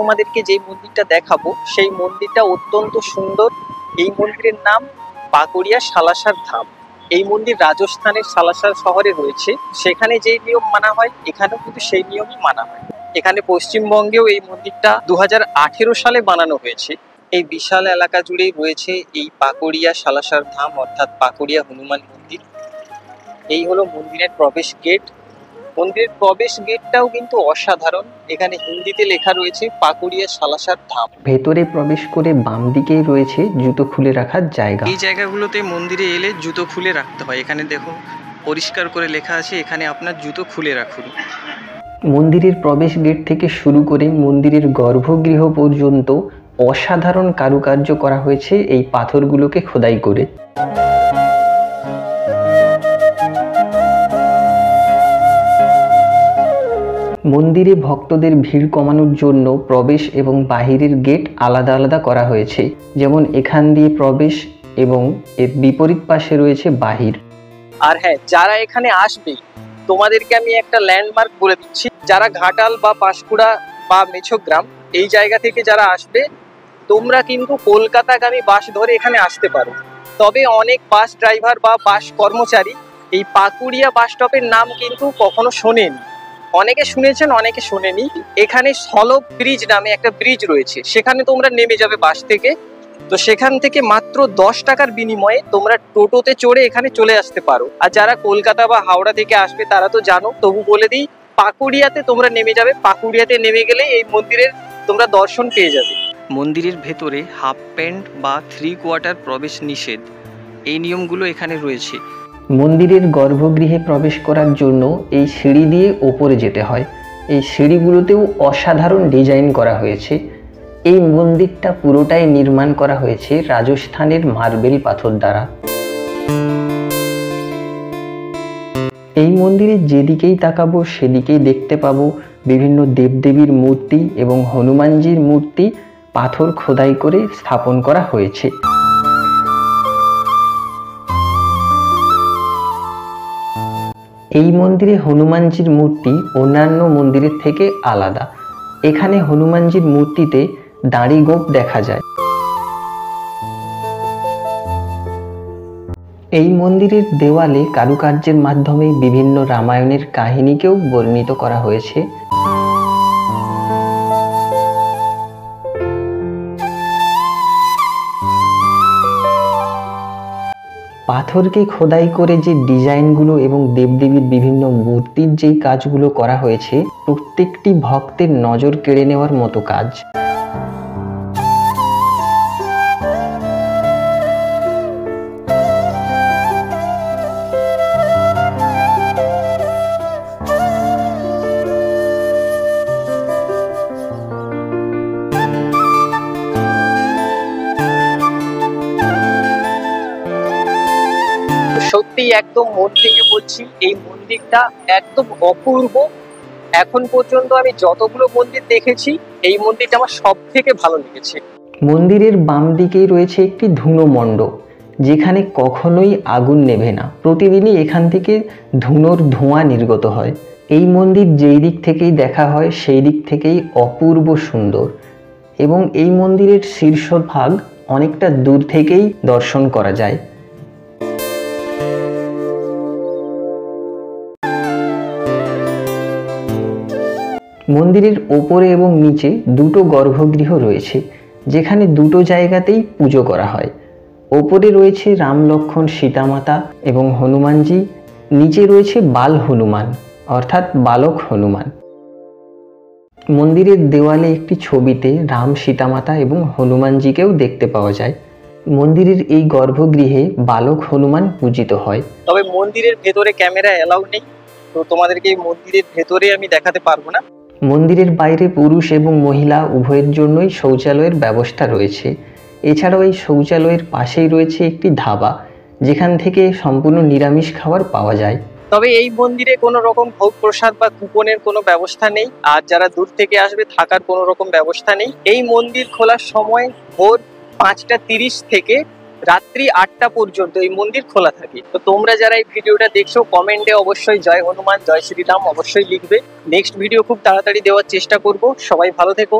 তোমাদেরকে যে মন্দিরটা দেখাবো সেই মন্দিরটা অত্যন্ত সুন্দর। এই মন্দিরের নাম পাকুড়িয়া সালাসার ধাম। এই মন্দির রাজস্থানের সালাসার শহরে রয়েছে। সেখানে যে নিয়ম মানা হয় এখানেও কিন্তু সেই নিয়মই মানা হয়। এখানে পশ্চিমবঙ্গেও এই মন্দিরটা 2018 সালে বানানো হয়েছে। এই বিশাল এলাকা জুড়েই রয়েছে এই পাকুড়িয়া সালাসার ধাম অর্থাৎ পাকুড়িয়া হনুমান মন্দির। এই হলো মন্দিরের প্রবেশ গেট। মন্দিরের প্রবেশ গেটটাও কিন্তু অসাধারণ। এখানে হিন্দিতে লেখা রয়েছে পাকুড়িয়া সালাসার ধাম। ভেতরে প্রবেশ করে বাম দিকেই রয়েছে জুতো খুলে রাখার জায়গা। এই জায়গাগুলোতে মন্দিরে এলে জুতো খুলে রাখতে হয়। এখানে দেখো পরিষ্কার করে লেখা আছে এখানে আপনার জুতো খুলে রাখুন। মন্দিরের প্রবেশ গেট থেকে শুরু করে মন্দিরের গর্ভগৃহ পর্যন্ত অসাধারণ কারুকার্য করা হয়েছে এই পাথরগুলোকে খোদাই করে। মন্দিরে ভক্তদের ভিড় কমানোর জন্য প্রবেশ এবং বাহিরের গেট আলাদা আলাদা করা হয়েছে। যেমন এখান দিয়ে প্রবেশ এবং এর বিপরীত পাশে রয়েছে বাহির। আর হ্যাঁ, যারা এখানে আসবে তোমাদেরকে আমি একটা ল্যান্ডমার্ক বলে দিচ্ছি। যারা ঘাটাল বা পাঁশকুড়া বা মেছোগ্রাম এই জায়গা থেকে যারা আসবে, তোমরা কিন্তু কলকাতাগামী বাস ধরে এখানে আসতে পারো। তবে অনেক বাস ড্রাইভার বা বাস কর্মচারী এই পাকুড়িয়া বাস স্টপের নাম কিন্তু কখনো শোনেনি। অনেকে শুনেছেন, অনেকে শোনেনি। এখানে সলভ ব্রিজ নামে একটা ব্রিজ রয়েছে, সেখানে তোমরা নেমে যাবে বাস থেকে। তো সেখান থেকে মাত্র 10 টাকার বিনিময়ে তোমরা টোটোতে চড়ে এখানে চলে আসতে পারো। আর যারা কলকাতা বা হাওড়া থেকে আসবে তারা তো জানো, তবু বলে দিই, পাকুড়িয়াতে তোমরা নেমে যাবে। পাকুড়িয়াতে নেমে গেলে এই মন্দিরের তোমরা দর্শন পেয়ে যাবে। মন্দিরের ভেতরে হাফ প্যান্ট বা 3/4 প্রবেশ নিষেধ, এই নিয়মগুলো এখানে রয়েছে। মন্দিরের গর্ভগৃহে প্রবেশ করার জন্য এই সিঁড়ি দিয়ে ওপরে যেতে হয়। এই সিঁড়িগুলোতেও অসাধারণ ডিজাইন করা হয়েছে। এই মন্দিরটা পুরোটাই নির্মাণ করা হয়েছে রাজস্থানের মার্বেল পাথর দ্বারা। এই মন্দিরে যেদিকেই তাকাবো সেদিকেই দেখতে পাবো বিভিন্ন দেবদেবীর মূর্তি এবং হনুমানজির মূর্তি পাথর খোদাই করে স্থাপন করা হয়েছে। এই মন্দিরে হনুমানজির মূর্তি অন্যান্য মন্দিরের থেকে আলাদা। এখানে হনুমানজির মূর্তিতে দাড়ি গোঁফ দেখা যায়। এই মন্দিরের দেওয়ালে কারুকার্যের মাধ্যমে বিভিন্ন রামায়ণের কাহিনীকেও বর্ণিত করা হয়েছে। পাথরকে খোদাই করে যে ডিজাইনগুলো এবং দেবদেবীর বিভিন্ন মূর্তির যেই কাজগুলো করা হয়েছে, প্রত্যেকটি ভক্তের নজর কেড়ে নেওয়ার মতো কাজ। সত্যি একদম মন থেকে বলছি, এই মন্দিরটা একদম অপূর্ব। এখন পর্যন্ত আমি যতগুলো মন্দির দেখেছি এই মন্দিরটা আমার সব থেকে ভালো লেগেছে। মন্দিরের বাম দিকেই রয়েছে একটি ধুনো মণ্ডপ, যেখানে কখনোই আগুন নেভে না। প্রতিদিনই এখান থেকে ধুনোর ধোঁয়া নির্গত হয়। এই মন্দির যেই দিক থেকেই দেখা হয় সেই দিক থেকেই অপূর্ব সুন্দর, এবং এই মন্দিরের শীর্ষভাগ অনেকটা দূর থেকেই দর্শন করা যায়। মন্দিরের ওপরে এবং নিচে দুটো গর্ভগৃহ রয়েছে, যেখানে দুটো জায়গাতেই পুজো করা হয়। ওপরে রয়েছে রাম লক্ষ্মণ সীতামাতা এবং হনুমানজি, নিচে রয়েছে বাল হনুমান অর্থাৎ বালক হনুমান। মন্দিরের দেওয়ালে একটি ছবিতে রাম, সীতামাতা এবং হনুমানজিকেও দেখতে পাওয়া যায়। মন্দিরের এই গর্ভগৃহে বালক হনুমান পূজিত হয়। তবে মন্দিরের ভেতরে ক্যামেরা এলাউ নেই, তো তোমাদেরকে এই মন্দিরের ভেতরে আমি দেখাতে পারবো না। মন্দিরের বাইরে পুরুষ এবং মহিলা উভয়ের জন্যই শৌচালয়ের ব্যবস্থা রয়েছে। এছাড়াও এই শৌচালয়ের পাশেই রয়েছে একটি ধাবা, যেখান থেকে সম্পূর্ণ নিরামিষ খাবার পাওয়া যায়। তবে এই মন্দিরে কোনো রকম ভোগ প্রসাদ বা কুপনের কোনো ব্যবস্থা নেই। আর যারা দূর থেকে আসবে থাকার কোনো রকম ব্যবস্থা নেই। এই মন্দির খোলার সময় ভোর 5:30 থেকে রাত্রি 8টা পর্যন্ত এই মন্দির খোলা থাকে। তো তোমরা যারা এই ভিডিওটা দেখছো কমেন্টে অবশ্যই জয় হনুমান, জয় শ্রীরাম অবশ্যই লিখবে। নেক্সট ভিডিও খুব তাড়াতাড়ি দেওয়ার চেষ্টা করব। সবাই ভালো থেকো।